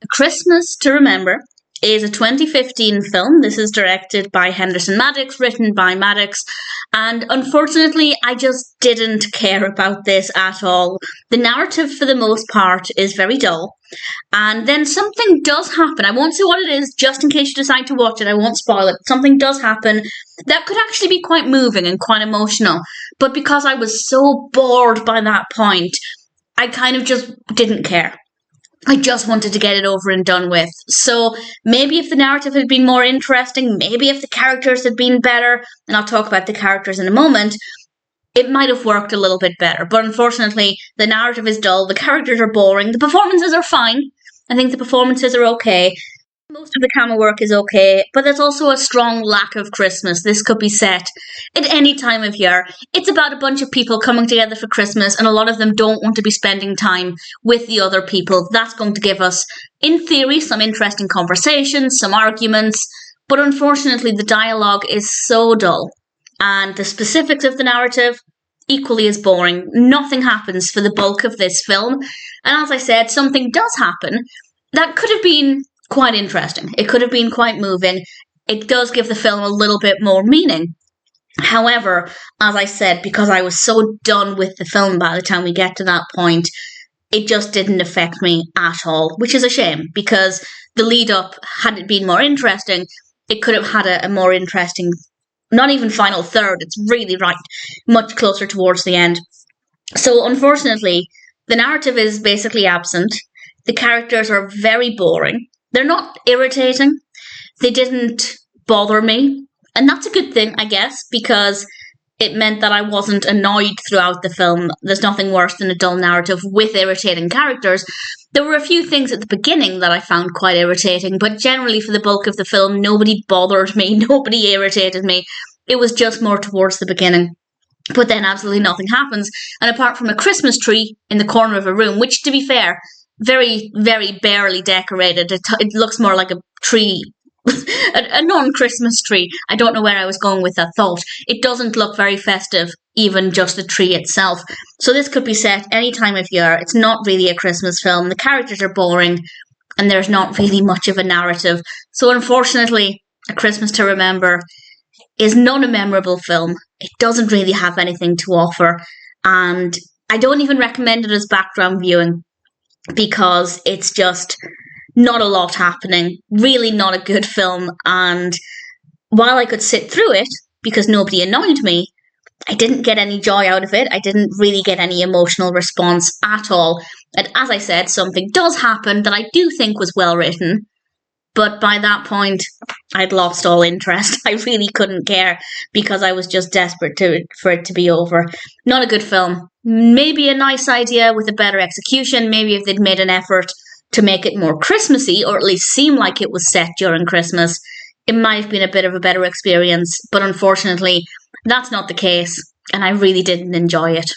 A Christmas to Remember is a 2015 film. This is directed by Henderson Maddox, written by Maddox, and unfortunately I just didn't care about this at all. The narrative for the most part is very dull, and then something does happen. I won't say what it is, just in case you decide to watch it, I won't spoil it. Something does happen that could actually be quite moving and quite emotional, but because I was so bored by that point, I kind of just didn't care. I just wanted to get it over and done with. So maybe if the narrative had been more interesting, maybe if the characters had been better, and I'll talk about the characters in a moment, it might have worked a little bit better. But unfortunately, the narrative is dull, the characters are boring, the performances are fine. I think the performances are okay. Most of the camera work is okay, but there's also a strong lack of Christmas. This could be set at any time of year. It's about a bunch of people coming together for Christmas, and a lot of them don't want to be spending time with the other people. That's going to give us, in theory, some interesting conversations, some arguments, but unfortunately the dialogue is so dull, and the specifics of the narrative equally as boring. Nothing happens for the bulk of this film, and as I said, something does happen that could have been quite interesting. It could have been quite moving. It does give the film a little bit more meaning. However, as I said, because I was so done with the film by the time we get to that point, it just didn't affect me at all, which is a shame, because the lead up, had it been more interesting, it could have had a more interesting, not even final third, it's really right, much closer towards the end. So unfortunately, the narrative is basically absent. The characters are very boring. They're not irritating. They didn't bother me. And that's a good thing, I guess, because it meant that I wasn't annoyed throughout the film. There's nothing worse than a dull narrative with irritating characters. There were a few things at the beginning that I found quite irritating, but generally for the bulk of the film, nobody bothered me, nobody irritated me. It was just more towards the beginning. But then absolutely nothing happens. And apart from a Christmas tree in the corner of a room, which, to be fair, very, very barely decorated. It looks more like a tree, a non-Christmas tree. I don't know where I was going with that thought. It doesn't look very festive, even just the tree itself. So this could be set any time of year. It's not really a Christmas film. The characters are boring, and there's not really much of a narrative. So unfortunately, A Christmas to Remember is not a memorable film. It doesn't really have anything to offer, and I don't even recommend it as background viewing, because it's just not a lot happening. Really not a good film. And while I could sit through it, because nobody annoyed me, I didn't get any joy out of it. I didn't really get any emotional response at all. And as I said, something does happen that I do think was well written. But by that point, I'd lost all interest. I really couldn't care, because I was just desperate for it to be over. Not a good film. Maybe a nice idea with a better execution. Maybe if they'd made an effort to make it more Christmassy, or at least seem like it was set during Christmas, it might have been a bit of a better experience. But unfortunately, that's not the case, and I really didn't enjoy it.